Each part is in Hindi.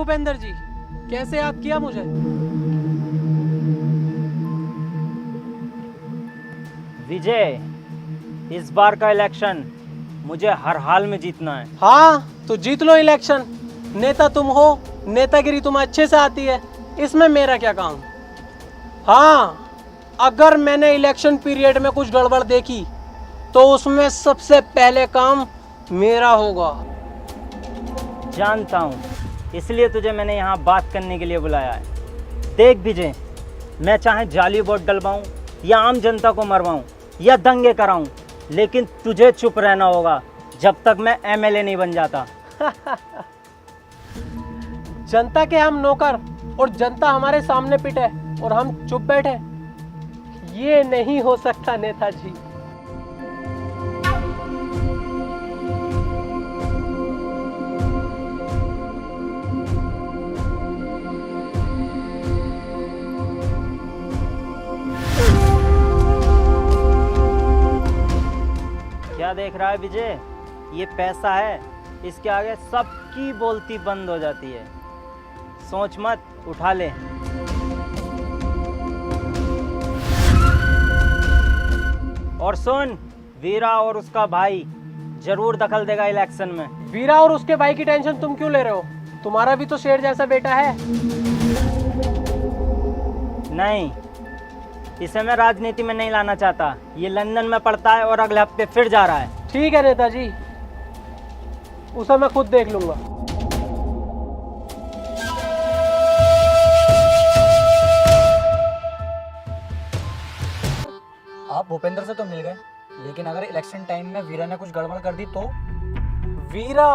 भूपेंद्र जी, कैसे याद किया मुझे? विजय, इस बार का इलेक्शन मुझे हर हाल में जीतना है। हाँ तो जीत लो इलेक्शन। नेता तुम हो, नेतागिरी तुम्हें अच्छे से आती है, इसमें मेरा क्या काम। हाँ, अगर मैंने इलेक्शन पीरियड में कुछ गड़बड़ देखी तो उसमें सबसे पहले काम मेरा होगा। जानता हूँ, इसलिए तुझे मैंने यहाँ बात करने के लिए बुलाया है। देख विजय, मैं चाहे जाली वोट डलवाऊँ या आम जनता को मरवाऊँ या दंगे कराऊँ, लेकिन तुझे चुप रहना होगा जब तक मैं एमएलए नहीं बन जाता। जनता के हम नौकर और जनता हमारे सामने पिटे और हम चुप बैठे, ये नहीं हो सकता नेताजी। क्या देख रहा है विजय? ये पैसा है, इसके आगे सबकी बोलती बंद हो जाती है। सोच मत, उठा ले। और सुन, वीरा और उसका भाई जरूर दखल देगा इलेक्शन में। वीरा और उसके भाई की टेंशन तुम क्यों ले रहे हो? तुम्हारा भी तो शेर जैसा बेटा है। नहीं, इसे मैं राजनीति में नहीं लाना चाहता। ये लंदन में पढ़ता है और अगले हफ्ते फिर जा रहा है। ठीक है नेताजी, उसे मैं खुद देख लूंगा। आप भूपेंद्र से तो मिल गए, लेकिन अगर इलेक्शन टाइम में वीरा ने कुछ गड़बड़ कर दी तो? वीरा,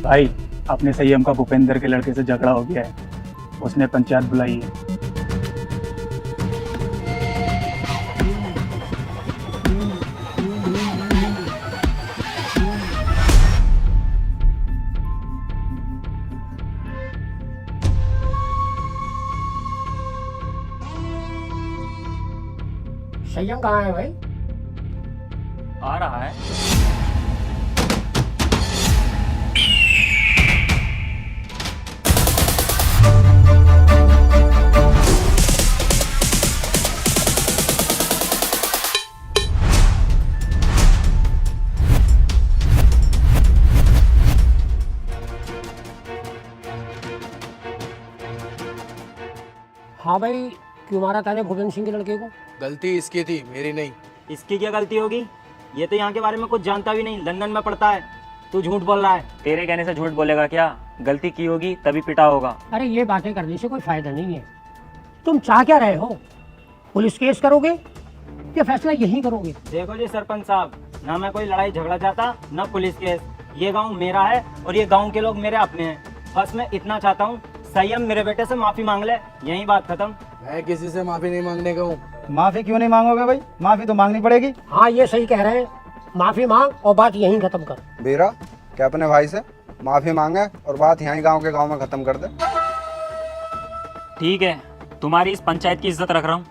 भाई, अपने संयम का भूपेंद्र के लड़के से झगड़ा हो गया है। उसने पंचायत बुलाई है। संयम कहाँ है भाई? आ रहा है। हाँ भाई, क्यों मारा ताने भूपेंद्र सिंह के लड़के को? गलती इसकी थी, मेरी नहीं। इसकी क्या गलती होगी? ये तो यहाँ के बारे में कुछ जानता भी नहीं, लंदन में पढ़ता है। तू झूठ बोल रहा है। तेरे कहने से झूठ बोलेगा क्या? गलती की होगी तभी पिटा होगा। अरे ये बातें करने से कोई फायदा नहीं है। तुम चाह क्या रहे हो? पुलिस केस करोगे या फैसला यहीं करोगे? देखो जी सरपंच साहब, ना मैं कोई लड़ाई झगड़ा चाहता, ना पुलिस केस। ये गांव मेरा है और ये गांव के लोग मेरे अपने हैं। बस मैं इतना चाहता हूँ, संयम मेरे बेटे से माफी मांग ले, यही बात खत्म। मैं किसी से माफी नहीं मांगने का हूँ। माफी क्यों नहीं मांगोगे भाई? माफी तो मांगनी पड़ेगी। हाँ ये सही कह रहे हैं, माफी मांग और बात यहीं खत्म कर। वीरा, क्या अपने भाई से माफी मांगे और बात यहीं गांव के गांव में खत्म कर दे। ठीक है, तुम्हारी इस पंचायत की इज्जत रख रहा हूँ।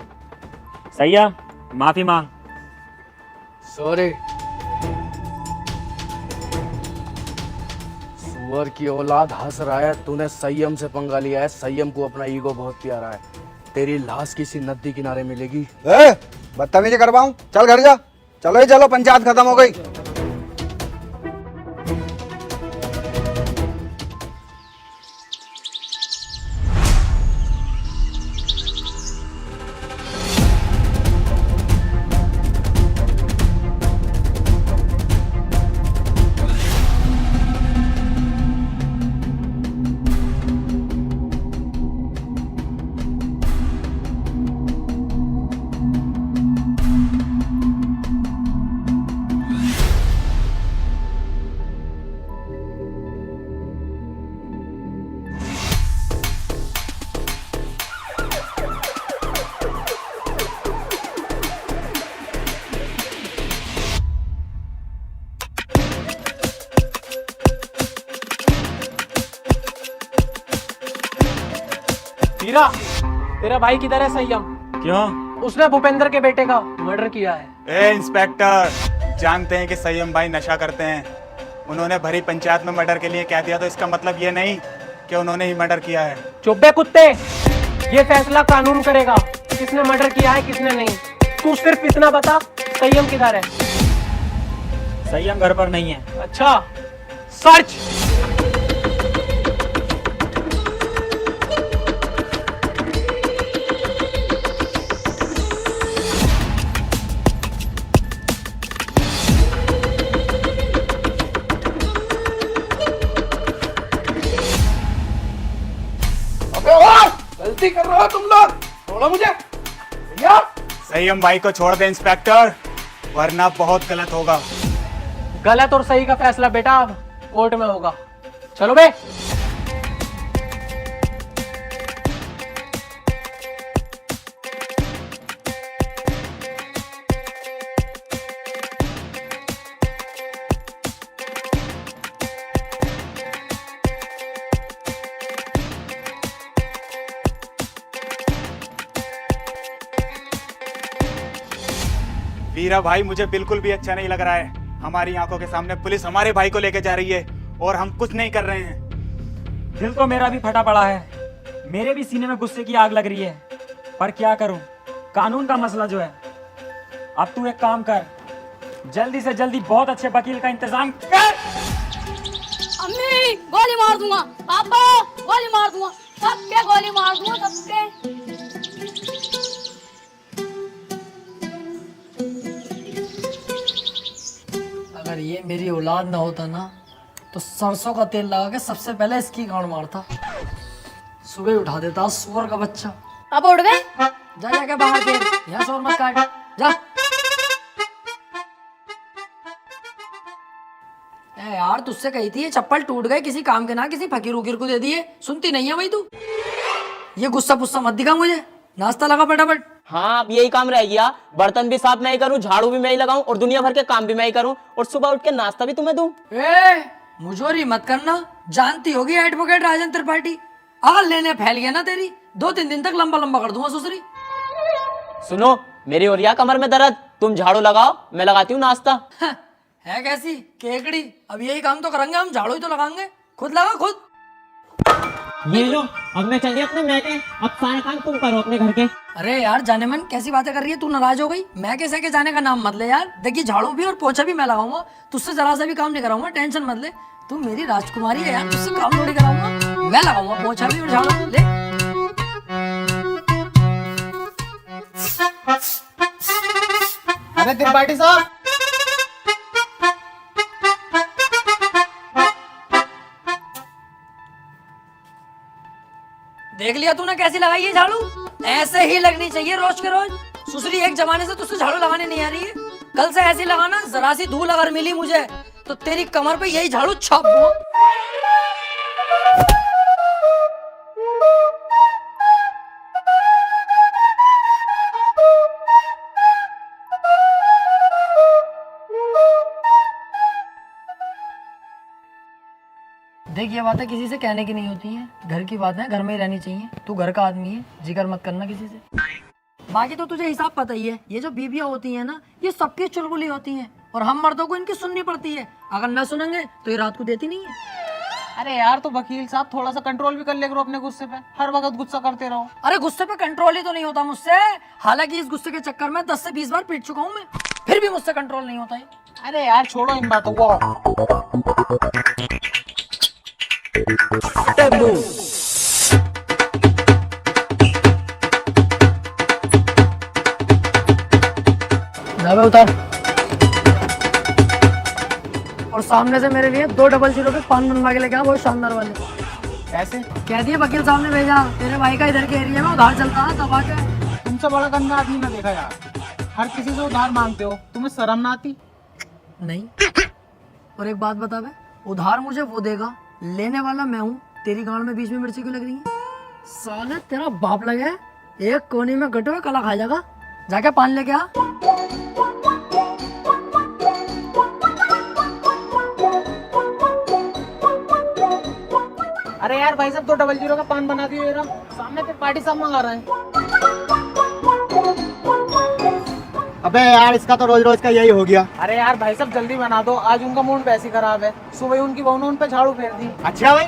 सैया, माफी मांग। सॉरी। सुअर की औलाद हंस रहा है, तूने संयम से पंगा लिया है। संयम को अपना ईगो बहुत प्यारा है। तेरी लाश किसी नदी किनारे मिलेगी। बदतमीजी करवाऊं? चल घर जा। चलो ही चलो, पंचायत खत्म हो गई। हीरा, तेरा भाई किधर है संयम? क्यों? उसने भूपेंद्र के बेटे का मर्डर किया है। ए इंस्पेक्टर, जानते हैं कि संयम भाई नशा करते हैं। उन्होंने भरी पंचायत में मर्डर के लिए कह दिया तो इसका मतलब ये नहीं कि उन्होंने ही मर्डर किया है। चुप बे कुत्ते, ये फैसला कानून करेगा किसने मर्डर किया है किसने नहीं। तू सिर्फ इतना बता, संयम किधर है? संयम घर पर नहीं है। अच्छा, सर्च। गलती कर रहे हो तुम लोग, छोड़ो मुझे भैया। संयम भाई को छोड़ दे इंस्पेक्टर, वरना बहुत गलत होगा। गलत और सही का फैसला बेटा अब कोर्ट में होगा। चलो बे। वीरा भाई, मुझे बिल्कुल भी अच्छा नहीं लग रहा है। हमारी आंखों के सामने पुलिस हमारे भाई को लेके जा रही है और हम कुछ नहीं कर रहे हैं। दिल तो मेरा भी फटा पड़ा है, मेरे भी सीने में गुस्से की आग लग रही है, पर क्या करूं, कानून का मसला जो है। अब तू एक काम कर, जल्दी से जल्दी बहुत अच्छे वकील का इंतजाम कर। अम्मी गोली मार दूंगा, पापा गोली मार दूंगा, सबके गोली मार दूंगा, सबके। अगर ये मेरी औलाद ना होता ना तो सरसों का तेल लगा के सबसे पहले इसकी गांड मारता। सुबह उठा देता सुअर का बच्चा। अब उड़ गए। जा जाके बाहर खेल, यहाँ शोर मत काट, जा। ए यार, तुझसे कही थी ये चप्पल टूट गए, किसी काम के ना किसी फकीर उकीर को दे दिए, सुनती नहीं है भाई तू। ये गुस्सा पुस्सा मत दिखा मुझे, नाश्ता लगा फटाफट। हाँ, अब यही काम रह गया, बर्तन भी साफ मैं ही करूं, झाड़ू भी मैं ही लगाऊं और दुनिया भर के काम भी मैं ही करूं और सुबह उठ के नाश्ता भी तुम्हें दूं। ए मुझोरी मत करना, जानती होगी एडवोकेट राजन त्रिपाठी। अगर लेने फैल गया ना तेरी, 2-3 दिन तक लंबा लंबा कर दूंगा सुसरी। सुनो, मेरी हो रही है कमर में दर्द, तुम झाड़ू लगाओ, मैं लगाती हूँ नाश्ता। है कैसी केकड़ी, अब यही काम तो करेंगे हम, झाड़ू ही तो लगाएंगे। खुद लगा खुद। ये लो, अब मैं चल गया अपने मैके, अब सारे काम तुम करो अपने घर के। अरे यार जाने मन, कैसी बातें कर रही है तू, नाराज हो गई? मैं कैसे के जाने का नाम मत ले यार। देखिए झाड़ू भी और पोछा भी मैं लगाऊंगा, तुझसे जरा सा भी काम नहीं कराऊंगा, टेंशन मत ले। तू मेरी राजकुमारी है यार, तुझसे काम थोड़ी कराऊंगा। मैं लगाऊंगा पोछा भी और झाड़ू। ले अरे त्रिपाठी साहब, देख लिया तूने कैसी लगाई है झाड़ू? ऐसे ही लगनी चाहिए रोज के रोज। सुसरी, एक जमाने से तुझसे झाड़ू लगाने नहीं आ रही है, कल से ऐसी लगाना। जरा सी धूल अगर मिली मुझे तो तेरी कमर पे यही झाड़ू छाप दूंगा। देख, ये बातें किसी से कहने की नहीं होती है, घर की बात है, घर में ही रहनी चाहिए। तू घर का आदमी है, जिक्र मत करना किसी से। बाकी तो तुझे हिसाब पता ही है, ये जो बीबियां होती हैं ना, ये सबकी चुलबुली होती हैं और हम मर्दों को इनकी सुननी पड़ती है। अगर न सुनेंगे तो ये रात को देती नहीं है। अरे यार तो वकील साहब थोड़ा सा कंट्रोल भी कर ले करो अपने गुस्से पे, हर वक्त गुस्सा करते रहो। अरे गुस्से पे कंट्रोल ही तो नहीं होता मुझसे। हालांकि इस गुस्से के चक्कर में 10 से 20 बार पीट चुका हूँ मैं, फिर भी मुझसे कंट्रोल नहीं होता है। अरे यार छोड़ो इन बातों को। जावे उतार। और सामने से मेरे लिए 2 00 के पान बनवा के लेके आ, बहुत शानदार वाले। कैसे? कह दिए वकील साहब ने भेजा, तेरे भाई का इधर के एरिया में उधार चलता है दबा के। तुमसे बड़ा गंदा आदमी ना देखा यार, हर किसी से उधार मांगते हो, तुम्हें शर्म ना आती? नहीं। और एक बात बता बे, उधार मुझे वो देगा, लेने वाला मैं हूँ। तेरी गांड में बीच में मिर्ची क्यों लग रही है? साले तेरा बाप लगे एक कोने में गटे हुए कला खा जाएगा। जाके पान लेके आ। अरे यार भाई साहब 2 00 का पान बना दियो जरा, सामने पे पार्टी साहब मंगा रहे हैं। अबे यार इसका तो रोज रोज का यही हो गया। अरे यार भाई साहब जल्दी बना दो, आज उनका मूड वैसे ही खराब है। सुबह ही उनकी बहू ने उन पे झाड़ू फेर दी। अच्छा भाई,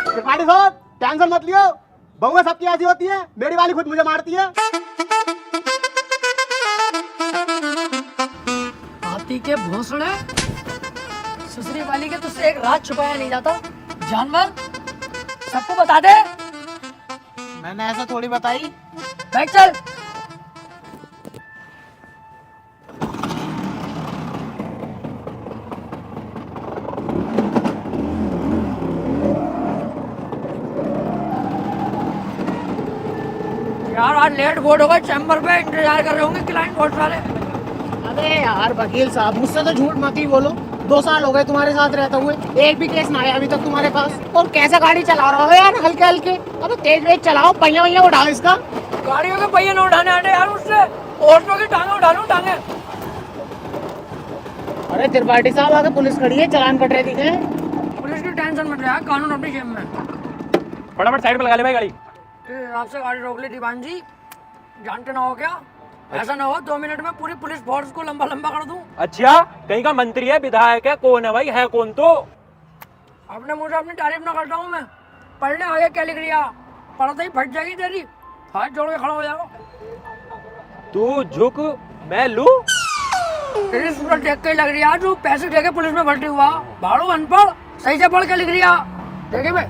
त्रिपाठी साहब टेंशन मत लियो, बहुएं सबकी ऐसी होती है, मेरी वाली खुद मुझे मारती है। हाथी के भोसड़े, ससुरी वाली के तुझसे एक रात छुपाया नहीं जाता। जानवर सबको बता दे। मैंने ऐसा थोड़ी बताई। बैठ चल। यार आज लेट बोर्ड होगा, चैम्बर पे इंतजार कर रहे होंगे क्लाइंट बहुत सारे। अरे यार वकील साहब मुझसे तो झूठ मत ही बोलो, 2 साल हो गए तुम्हारे साथ रहते हुए, एक भी केस ना आया अभी तक तुम्हारे पास। और कैसे गाड़ी चला रहा हो यार हल्के हल्के? अबे तेज वेज चलाओ, पहिया वहिया उठाओ इसका। गाड़ियों के पहिए न उठाने आने यार मुझसे, ऑटो की टांगे उठा लूं टांगे। अरे त्रिपाठी साहब आगे पुलिस खड़ी है, चालान कट रहे दिखे। पुलिस की टेंशन मत ले, कानून अपनी जेब में। फटाफट साइड पे लगा ले भाई गाड़ी। आपसे गाड़ी रोक ली दीवान जी, जानते ना हो क्या? ऐसा ना हो 2 मिनट में पूरी पुलिस फोर्स को लंबा लंबा कर दूं। अच्छा कहीं का मंत्री है, विधायक है, कौन है भाई? है कौन? तो अपने मुझे अपनी तारीफ ना करता हूँ मैं। पढ़ने आगे क्या लिख रिया, पढ़ते ही फट जाएगी तेरी, हाथ जोड़ के खड़ा हो जाएगा। तू झुक मैं लू। तेरी सूरत देख के लग रही है तू पैसे दे के पुलिस में भर्ती हुआ। भाड़ू अनपढ़, सही से पढ़ के लिख रिया। देखे भाई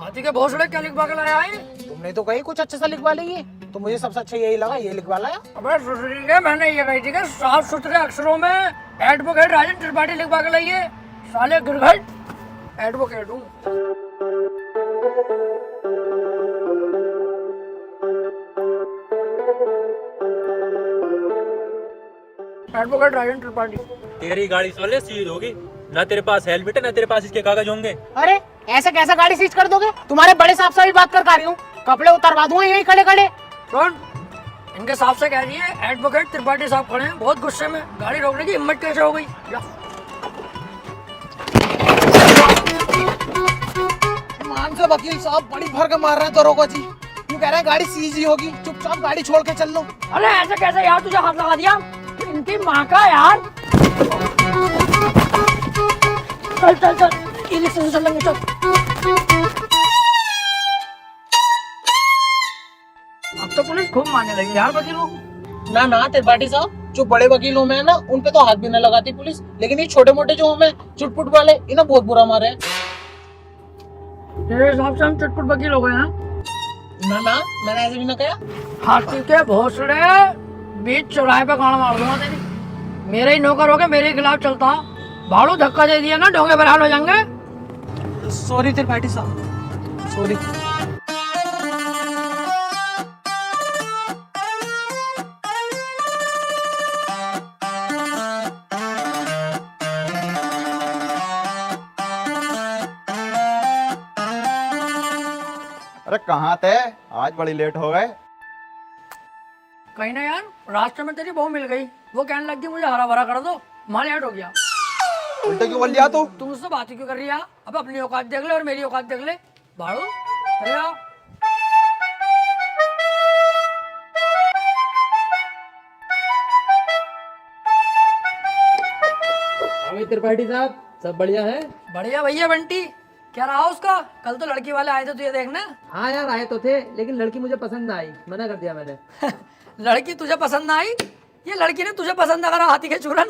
हाथी के भोसड़े क्या लिखवा के लाया है? तुमने तो कही कुछ अच्छा सा लिखवा लीजिए, तो मुझे सबसे अच्छा यही लगा, ये लिखवा लाया। अबे सुसरी के मैंने ये कही थी कि साफ सुथरे अक्षरों में एडवोकेट राजन त्रिपाठी लिखवा के लाइए। साले गिरघट एडवोकेट हूँ। एडवोकेट राजन त्रिपाठी। तेरी गाड़ी साले सीज होगी, ना तेरे पास हेलमेट है ना तेरे पास इसके कागज होंगे। अरे ऐसे कैसे गाड़ी सीज कर दोगे? तुम्हारे बड़े साहब से भी बात कर रही हूँ, कपड़े उतरवा दूंगा यही खड़े खड़े। कौन? इनके साहब से कह रही है एडवोकेट त्रिपाठी साहब खड़े हैं, बहुत गुस्से में, गाड़ी रोकने की हिम्मत कैसे हो गई? मान से वकील साहब बड़ी भर के मार रहे हैं दरोगा जी, क्यों कह रहे हैं गाड़ी सीज ही होगी, चुपचाप गाड़ी छोड़ के चल लो। अरे ऐसे कैसे यार, तुझे हाथ लगा दिया इनकी माँ का यार। चल चल चल, ई-रिक्शा से चलेंगे चल। अब तो पुलिस खूब मारने लगी यार वकीलों। ना ना त्रिपाठी साहब, जो बड़े वकील हो में ना उन पे तो हाथ भी न लगाती पुलिस, लेकिन ये छोटे मोटे जो हमें चुटपुट वाले इन्हें बहुत बुरा मारे हैं। तेरे हिसाब से हम चुटपुट वकील हो गए हैं? ना ना मैंने ऐसे भी ना कहा। हाथी के भोसड़े, बीच चौराहे पे गाना मार दूंगा तेरी। मेरे ही नौकर हो के मेरे खिलाफ चलता, भाड़ू धक्का दे दिया ना ढोंगे बरहाल हो जाएंगे। सॉरी त्रिपाठी साहब, सॉरी। अरे कहाँ थे? आज बड़ी लेट हो गए। कहीं ना यार रास्ते में तेरी बहू मिल गई, वो कहने लग गई मुझे हरा भरा कर दो, माल ऐड हो गया। उल्टे क्यों बोल लिया तू? तुम मुझसे बात ही क्यों कर रही है? अब अपनी औकात देख ले और मेरी औकात देख ले। भाड़ू अरे आओ। त्रिपाठी साहब सब बढ़िया है? बढ़िया भैया बंटी, क्या रहा उसका? कल तो लड़की वाले आए थे तुझे देखना। हाँ यार आए तो थे, लेकिन लड़की मुझे पसंद आई, मना कर दिया मैंने। लड़की तुझे पसंद आई? ये लड़की ने तुझे पसंद करा हाथी के चूरन।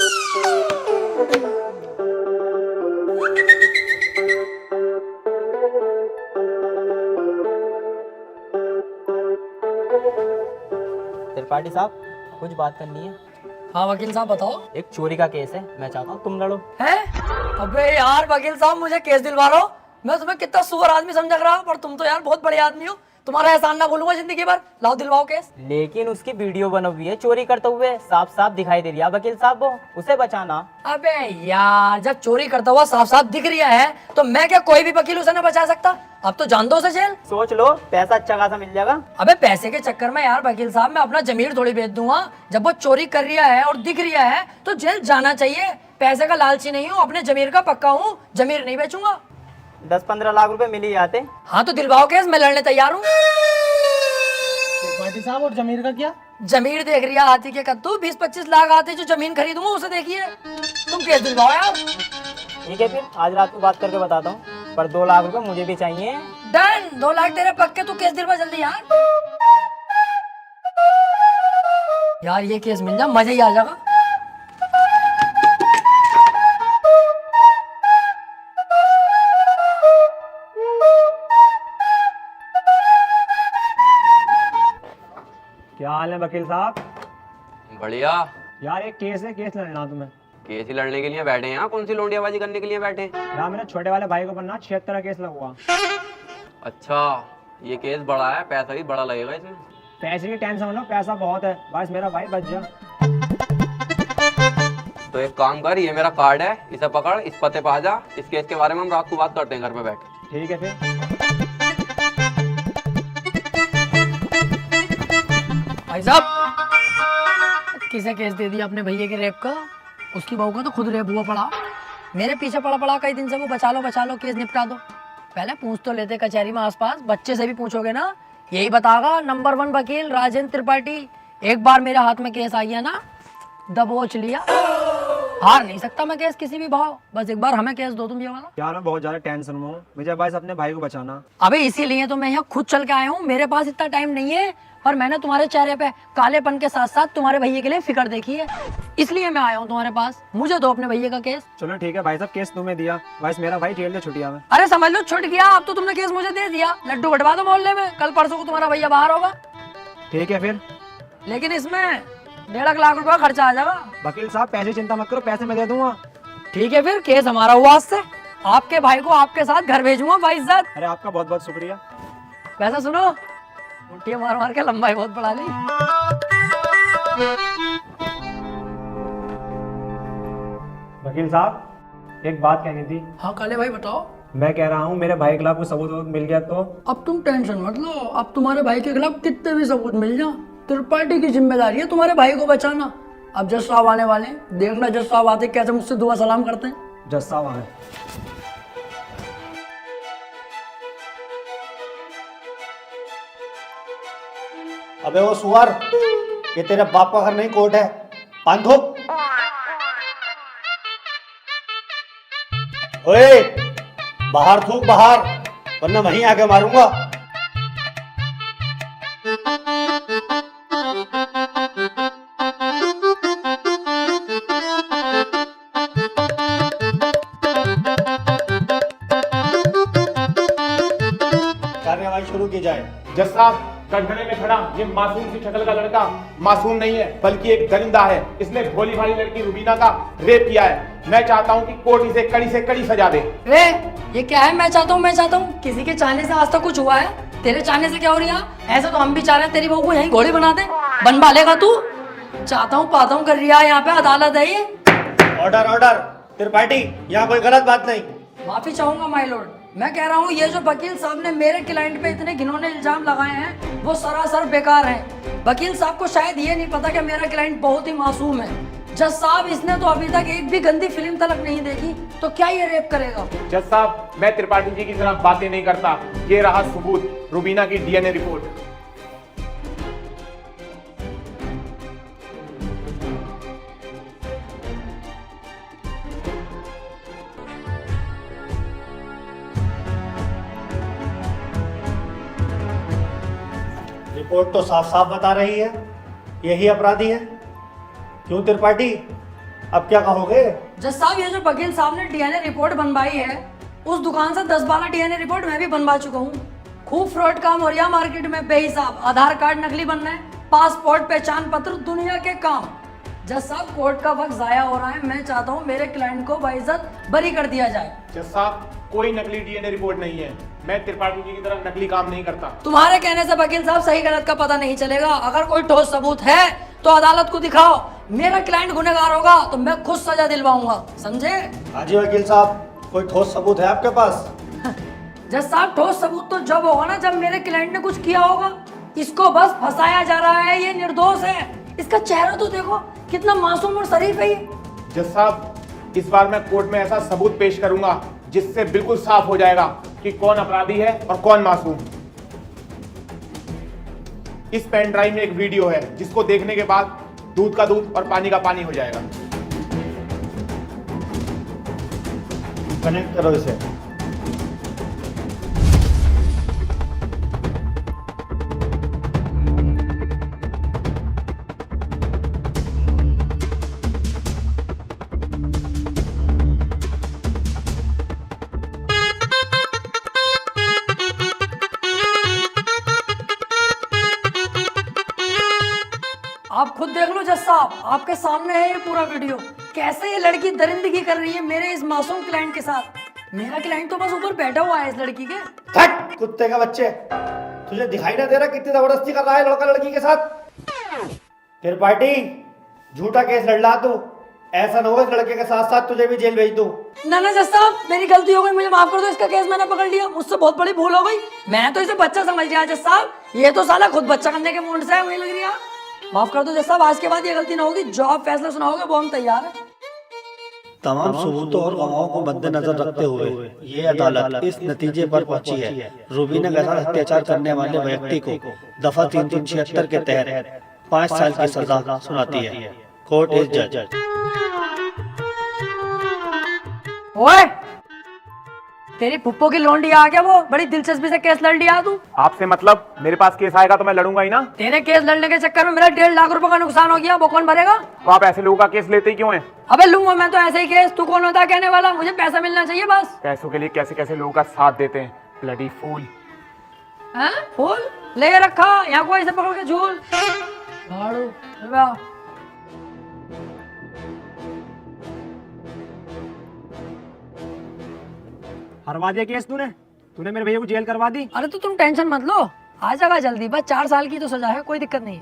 त्रिपाठी साहब कुछ बात करनी है। हाँ वकील साहब बताओ। एक चोरी का केस है, मैं चाहता हूँ तुम लड़ो। है? अबे यार वकील साहब मुझे केस दिलवा रहा हो। मैं तुम्हें कितना सुअर आदमी समझ रहा हूँ, पर तुम तो यार बहुत बड़े आदमी हो। तुम्हारा एहसान ना भूलूंगा जिंदगी भर। लाओ दिलवाओ केस। लेकिन उसकी वीडियो बनी हुई है चोरी करते हुए, साफ साफ दिखाई दे रही है वकील साहब, वो उसे बचाना। अबे यार जब चोरी करता हुआ साफ साफ दिख रहा है तो मैं क्या कोई भी वकील उसे ना बचा सकता? अब तो जान दो उसे जेल। सोच लो पैसा अच्छा खासा मिल जाएगा। अबे पैसे के चक्कर में यार वकील साहब मैं अपना जमीर थोड़ी बेच दूंगा। जब वो चोरी कर रहा है और दिख रहा है तो जेल जाना चाहिए। पैसे का लालची नहीं हूँ, अपने जमीर का पक्का हूँ, जमीर नहीं बेचूंगा। 10-15 लाख रुपए मिल ही जाते। हाँ तो दिलवाओ केस, मैं लड़ने तैयार हूँ। त्रिपाठी साहब और जमीर का क्या? जमीर देख रही है हाथी के कद्दू, 20-25 लाख आते जो जमीन खरीदूंगा उसे देखिए। तुम केस दिलवाओ यार। ठीक है फिर आज रात को बात करके बताता हूँ, पर 2 लाख रुपए मुझे भी चाहिए। डन, 2 लाख तेरे पक्के। तू केस दिलवा जल्दी यार। यार ये केस मिल जा मजा ही आ जाएगा। क्या हाल है वकील साहब? बढ़िया। यार एक केस है, केस लड़ना तुम्हें। केस ही लड़ने के लिए बैठे हैं? कौन सी लोंडियाबाजी करने के लिए बैठे हैं? यार मेरे छोटे वाले भाई को बनना 76 का केस लगा। अच्छा ये केस बड़ा है, पैसा भी बड़ा लगेगा इसमें। पैसे की टेंशन लो, पैसा बहुत है, बस मेरा भाई बच जा। तो एक काम कर, ये मेरा कार्ड है, इसे पकड़, इस पते पे आ जा। इस केस के बारे में हम रात को बात करते हैं घर पे बैठ। ठीक है फिर। भाई साहब किसे केस दे दिया अपने भैया के रेप का? उसकी बहू का तो खुद रेप हुआ पड़ा। मेरे पीछे पड़ा पड़ा कई दिन से वो बचा लो केस निपटा दो। पहले पूछ तो लेते कचहरी में आसपास, बच्चे से भी पूछोगे ना यही बतागा नंबर 1 वकील राजेंद्र त्रिपाठी। एक बार मेरे हाथ में केस आई है ना, दबोच लिया। हार नहीं सकता मैं केस किसी भी भाव। बस एक बार हमें केस दो तुम ये वाला। यार मैं बहुत ज्यादा टेंशन में हूँ, मुझे बस अपने भाई को बचाना। अबे इसीलिए तो मैं यहाँ खुद चल के आया हूँ। मेरे पास इतना टाइम नहीं है, और मैंने तुम्हारे चेहरे पे कालेपन के साथ साथ तुम्हारे भैया के लिए फिक्र देखी है, इसलिए मैं आया हूँ तुम्हारे पास। मुझे दो अपने भैया का केस। चलो ठीक है भाई साहब, केस तुम्हें दिया, बस मेरा भाई जेल से छुटिया में। अरे समझ लो छुट गया। अब तो तुमने केस मुझे दे दिया, लड्डू बंटवा दो मोहल्ले में। कल परसों को तुम्हारा भैया बाहर होगा। ठीक है फिर। लेकिन इसमें 1.5 लाख रुपया खर्चा आ जाएगा। वकील साहब पैसे चिंता मत करो, पैसे मैं दे दूंगा। ठीक है फिर, केस हमारा हुआ आज से। आपके भाई को आपके साथ घर भेजूंगा बाइज्जत। अरे आपका बहुत बहुत शुक्रिया। वैसा सुनो, मुट्ठी मार मार के लंबाई बहुत बढ़ा ली। वकील साहब एक बात कहनी थी। हाँ काले भाई बताओ। मैं कह रहा हूँ मेरे भाई के खिलाफ कोई सबूत मिल गया तो? अब तुम टेंशन मत लो, अब तुम्हारे भाई के खिलाफ कितने भी सबूत मिल जाओ, त्रिपाठी की जिम्मेदारी है तुम्हारे भाई को बचाना। अब जज साहब आने वाले हैं, देखना जज साहब आते कैसे मुझसे दुआ सलाम करते हैं। जज साहब आए। अबे वो सुअर, ये तेरे बाप का घर नहीं कोर्ट है। पान थूक। ओए बाहर थूक बाहर, वरना वहीं आके मारूंगा। कार्यवाही शुरू की जाए। जज साहब कटघरे में खड़ा ये मासूम सी शक्ल का लड़का मासूम नहीं है, बल्कि एक दरिंदा है। इसने भोली भाली लड़की रुबीना का रेप किया है। मैं चाहता हूँ कि कोर्ट इसे कड़ी से कड़ी सजा दे। रे ये क्या है? मैं चाहता हूँ किसी के चाहने से आज तक कुछ हुआ है? तेरे चाहने से क्या हो रहा है? ऐसे तो हम भी चाह रहे हैं तेरी बहू को यहीं घोड़ी बना दे। बनवा लेगा तू? चाहता हूँ पाता हूँ कर रहा है, यहाँ पे अदालत है ये। Order order. त्रिपाठी यहाँ कोई गलत बात नहीं। माफी चाहूंगा माय लॉर्ड। मैं कह रहा हूँ ये जो वकील साहब ने मेरे क्लाइंट पे इतने घिनौने इल्जाम लगाए हैं वो सरासर बेकार हैं। वकील साहब को शायद ये नहीं पता कि मेरा क्लाइंट बहुत ही मासूम है। जज साहब, इसने तो अभी तक एक भी गंदी फिल्म तलक नहीं देखी, तो क्या ये रेप करेगा? जज साहब, मैं त्रिपाठी जी की तरह बातें नहीं करता। ये रहा सबूत, रुबीना की डीएनए रिपोर्ट। रिपोर्ट तो साफ साफ बता रही है यही अपराधी है। क्यों त्रिपाठी, अब क्या कहोगे? जज साहब, ये जो वकील साहब ने डीएनए रिपोर्ट बनवाई है, उस दुकान से 10-12 डीएनए रिपोर्ट मैं भी बनवा चुका हूँ। खूब फ्रॉड काम हो रहा है मार्केट में बेहिसाब। आधार कार्ड नकली बन रहे हैं, पासपोर्ट, पहचान पत्र, दुनिया के काम। जज साहब, कोर्ट का वक्त जाया हो रहा है। मैं चाहता हूँ मेरे क्लाइंट को बाइज्जत बरी कर दिया जाए। जज साहब, कोई नकली डीएनए रिपोर्ट नहीं है। मैं त्रिपाठी जी की तरह नकली काम नहीं करता। तुम्हारे कहने से वकील साहब सही गलत का पता नहीं चलेगा। अगर कोई ठोस सबूत है तो अदालत को दिखाओ। मेरा क्लाइंट गुनहगार होगा तो मैं खुद सजा दिलवाऊंगा, समझे? हाजी वकील साहब, कोई ठोस सबूत है आपके पास? जज साहब, ठोस सबूत तो जब होगा ना जब मेरे क्लाइंट ने कुछ किया होगा। इसको बस फंसाया जा रहा है, ये निर्दोष है। इसका चेहरा तो देखो, कितना मासूम और शरीफ है ये। जज साहब, इस बार मैं कोर्ट में ऐसा सबूत पेश करूंगा जिससे बिल्कुल साफ हो जाएगा कि कौन अपराधी है और कौन मासूम। इस पेन ड्राइव में एक वीडियो है जिसको देखने के बाद दूध का दूध और पानी का पानी हो जाएगा। कनेक्ट करो इसे। आप खुद देख लो जज साहब, आपके सामने है ये पूरा वीडियो। कैसे ये लड़की दरिंदगी कर रही है मेरे इस मासूम क्लाइंट के साथ। मेरा क्लाइंट तो बस ऊपर बैठा हुआ है इस लड़की के। हट कुत्ते का बच्चे, तुझे दिखाई ना दे रहा कितनी जबरदस्ती कर रहा है लड़का लड़की के साथ? त्रिपाठी, झूठा केस लड़ रहा तू। ऐसा ना हो इस लड़के के साथ साथ तुझे भी जेल भेज दूं। ना ना जज साहब, मेरी गलती हो गई, मुझे माफ कर दो। इसका केस मैंने पकड़ लिया, मुझसे बहुत बड़ी भूल हो गई। मैं तो इसे बच्चा समझ लिया जज साहब। ये तो साला खुद बच्चा करने के मूड से है, मुझे लग रही है। माफ कर दो जज साहब, आज के बाद ये गलती ना होगी। जो आप फैसला सुनाओगे वो हम तैयार हैं। तमाम सबूतों और गवाहों को मद्देनजर रखते हुए ये अदालत इस नतीजे पर पहुंची है, रुबीना के साथ अत्याचार करने वाले व्यक्ति को दफा 376 के तहत 5 साल की सजा सुनाती है। कोर्ट इज जज। ओए, तेरी फुप्पो की लौंडी आ गया, वो बड़ी दिलचस्पी से केस लड़ लिया तू। आपसे मतलब? मेरे पास केस आएगा तो मैं लड़ूंगा ही ना। तेरे केस लड़ने के चक्कर में मेरा 1.5 लाख रुपए का नुकसान हो गया, वो कौन भरेगा? तो आप ऐसे लोगों का केस लेते ही क्यों हैं? अबे लूंगा मैं तो ऐसे ही केस। तू कौन होता है कहने वाला? मुझे पैसा मिलना चाहिए बस। पैसों के लिए कैसे कैसे लोगों का साथ देते हैं, ब्लडी फूल। हैं? फूल ले रखा यहाँ को ऐसे पकड़ के झूल। झाड़ू लगा। हरवा दिया केस तूने मेरे भैया को जेल करवा दी। अरे तो तुम टेंशन मत लो, आ जाएगा जल्दी। बस 4 साल की तो सजा है, कोई दिक्कत नहीं है।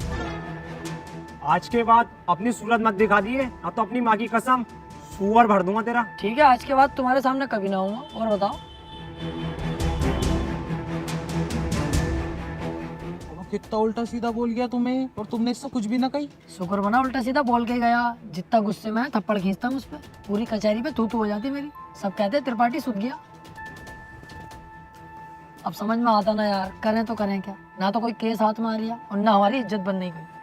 आज के बाद अपनी सूरत मत दिखा दिए, अब तो अपनी माँ की कसम सुअर भर दूंगा तेरा। ठीक है, आज के बाद तुम्हारे सामने कभी ना आऊंगा। और बताओ, कितना उल्टा सीधा बोल गया तुम्हें, और तुमने इससे कुछ भी ना कही। शुक्र बना उल्टा सीधा बोल के गया। जितना गुस्से में है थप्पड़ खींचता मुझ पे, पूरी कचहरी पे तू हो जाती मेरी। सब कहते त्रिपाठी सूत गया। अब समझ में आता ना यार, करें तो करें क्या। ना तो कोई केस हाथ में आ रही है और ना हमारी इज्जत बन नहीं गई।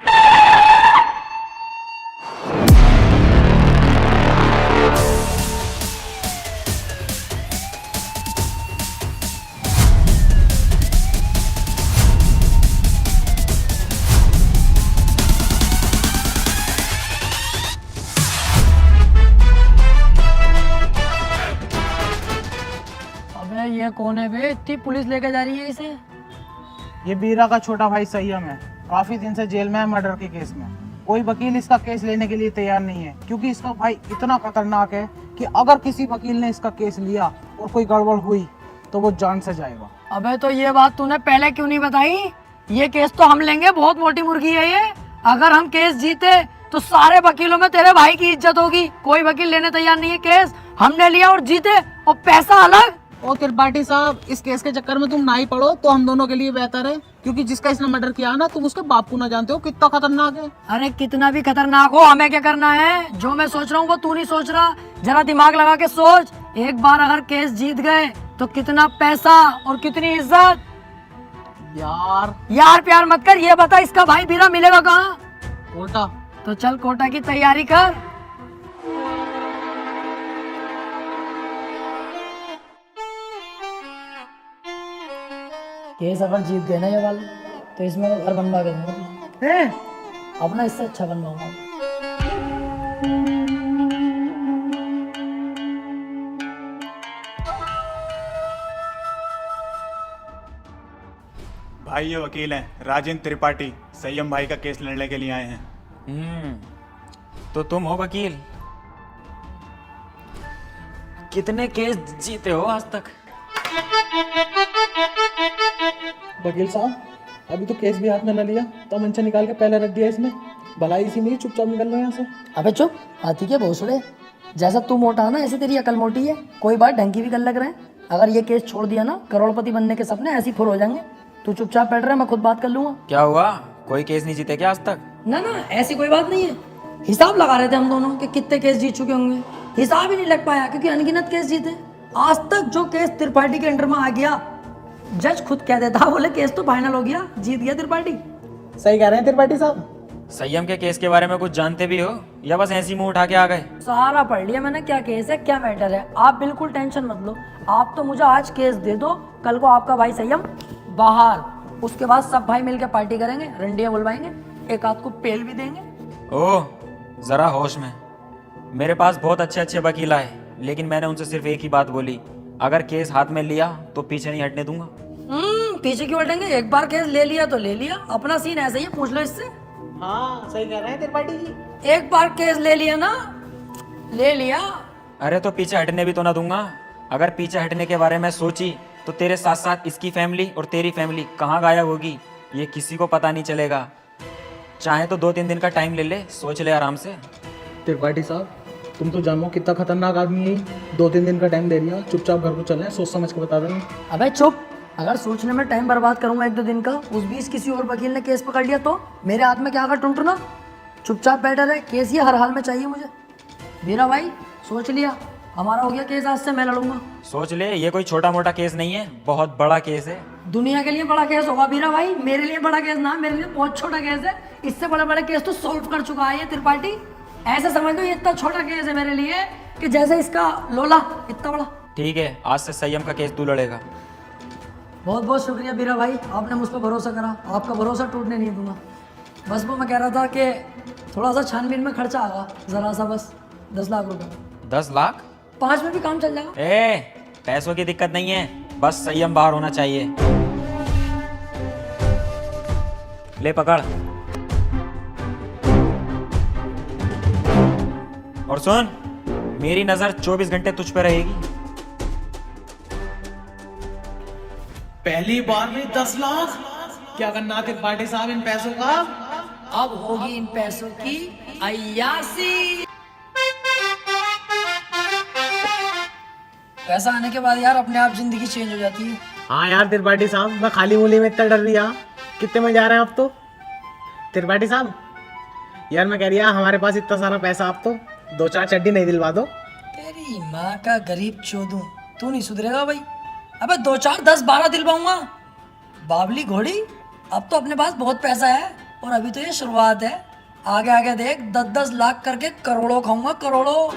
ये कौन है बे? इतनी पुलिस लेके जा रही है इसे। ये बीरा का छोटा भाई संयम है, काफी दिन से जेल में है मर्डर के केस में। कोई वकील इसका केस लेने के लिए तैयार नहीं है, क्योंकि इसका भाई इतना खतरनाक है कि अगर किसी वकील ने इसका केस लिया और कोई गड़बड़ हुई तो वो जान से जाएगा। अबे तो ये बात तूने पहले क्यों नहीं बताई? ये केस तो हम लेंगे, बहुत मोटी मुर्गी है ये। अगर हम केस जीते तो सारे वकीलों में तेरे भाई की इज्जत होगी। कोई वकील लेने तैयार नहीं है केस, हमने लिया और जीते, और पैसा अलग। ओ त्रिपाठी साहब, इस केस के चक्कर में तुम ना ही पड़ो तो हम दोनों के लिए बेहतर है, क्योंकि जिसका इसने मर्डर किया ना, तुम उसके बाप को ना जानते हो कितना खतरनाक है। अरे कितना भी खतरनाक हो, हमें क्या करना है? जो मैं सोच रहा हूँ वो तू नहीं सोच रहा। जरा दिमाग लगा के सोच। एक बार अगर केस जीत गए तो कितना पैसा और कितनी इज्जत। यार प्यार मत कर। ये बता, इसका भाई बीरा मिलेगा कहाँ? कोटा। तो चल कोटा की तैयारी कर। केस अगर जीत गए ना ये वाला, तो इसमें घर बनवा के दूंगा। अपना इससे अच्छा बनवाऊंगा। भाई ये वकील हैं राजेंद्र त्रिपाठी, संयम भाई का केस लड़ने के लिए आए हैं। तो तुम हो वकील? कितने केस जीते हो आज तक? वकील साहब, अभी तो केस भी हाथ में न लिया, तो मंचा निकाल के पहले रख दिया इसमें। भलाई इसी में ही चुपचाप निकल रहे यहाँ से। अबे चुप, हाथी के भोसड़े। जैसा तू मोटा है ना, ऐसे तेरी अकल मोटी है। कोई बात ढंग की भी कर लग रहे हैं। अगर ये केस छोड़ दिया ना, करोड़पति बनने के सपने ऐसे ही फुर हो जाएंगे। तू चुपचाप बैठ रहा है, मैं खुद बात कर लूंगा। क्या हुआ, कोई केस नहीं जीते क्या आज तक? ना ना, ऐसी कोई बात नहीं है। हिसाब लगा रहे थे हम दोनों कि कितने केस जीत चुके होंगे। हिसाब ही नहीं लग पाया, क्योंकि अनगिनत केस जीते। आज तक जो केस त्रिपाठी के अंडर में आ गया, जज खुद कह देता, बोले केस तो फाइनल हो गया, जीत गया त्रिपाठी। सही कह रहे हैं त्रिपाठी साहब। संयम के केस के बारे में कुछ जानते भी हो या बस ऐसी मुंह उठा के आ गए? सारा पढ़ लिया मैंने, क्या केस है क्या मैटर है। आप बिल्कुल टेंशन मत लो। आप तो मुझे आज केस दे दो, कल को आपका भाई संयम बाहर। उसके बाद सब भाई मिलकर पार्टी करेंगे, रंडियां बुलवाएंगे, एक आध को पेल भी देंगे। ओह, जरा होश में। मेरे पास बहुत अच्छे अच्छे वकील आए, लेकिन मैंने उनसे सिर्फ एक ही बात बोली, अगर केस हाथ में लिया तो पीछे नहीं हटने दूंगा। पीछे क्यों हटेंगे? एक बार केस ले लिया तो ले लिया। अपना सीन ऐसा ही है, पूछ लो इससे। हाँ सही कह रहे हैं त्रिपाठी जी। एक बार केस ले लिया ना, ले लिया। अरे तो पीछे हटने भी तो ना दूंगा। अगर पीछे हटने के बारे में सोची तो तेरे साथ साथ इसकी फैमिली और तेरी फैमिली कहाँ गायब होगी ये किसी को पता नहीं चलेगा। चाहे तो 2-3 दिन का टाइम ले ले, सोच ले आराम से। त्रिपाठी साहब, तुम तो जानो कितना खतरनाक आदमी है। 2-3 दिन का टाइम दे दिया, चुपचाप घर को चले, सोच समझ के बता देना। अबे चुप। अगर सोचने में टाइम बर्बाद करूंगा 1-2 दिन का, उस बीच किसी और वकील ने केस पकड़ लिया तो मेरे हाथ में क्या आकर टूटना। चुपचाप बैठा रहे, केस ये हर हाल में चाहिए मुझे। मेरा भाई सोच लिया, हमारा हो गया केस, आज से मैं लड़ूंगा। सोच ले, ये कोई छोटा मोटा केस नहीं है, बहुत बड़ा केस है। दुनिया के लिए बड़ा केस होगा बीरा भाई, मेरे लिए बड़ा केस ना, मेरे लिए बहुत छोटा केस है। इससे बड़े बड़े केस तो सॉल्व कर चुका है ये त्रिपाठी। ऐसे समझ लो ये इतना छोटा केस है मेरे लिए कि जैसे इसका लोला इतना बड़ा। ठीक है, आज से संयम का केस तू लड़ेगा। बहुत बहुत शुक्रिया बीरा भाई, आपने मुझ पर भरोसा करा। आपका भरोसा टूटने नहीं दूंगा। बस वो मैं कह रहा था कि थोड़ा सा छानबीन में खर्चा आगा, जरा सा, बस 10 लाख रुपए। 10 लाख? 5 में भी काम चल जाएगा। पैसों की दिक्कत नहीं है, बस संयम बाहर होना चाहिए। ले पकड़। और सुन, मेरी नजर 24 घंटे तुझ पे रहेगी। पहली बार में 10 लाख? क्या करना त्रिपाठी साहब इन पैसों का? अब होगी इन पैसों की अय्यासी। पैसा आने के बाद यार अपने आप जिंदगी चेंज हो जाती है। हाँ यार त्रिपाठी साहब, मैं खाली मूली में इतना डर रहा। कितने में जा रहे हैं आप तो त्रिपाठी साहब? यार मैं कह रही हमारे पास इतना सारा पैसा, आप तो 2-4 चड्डी नहीं दिलवा दो। तेरी माँ का गरीब चोदू, तू नहीं सुधरेगा भाई। अबे 2, 4, 10, 12 दिलवाऊंगा। बाबली घोड़ी, अब तो अपने पास बहुत पैसा है और अभी तो ये शुरुआत है। आगे आगे देख, 10-10 लाख करके करोड़ों खाऊंगा, करोड़ों।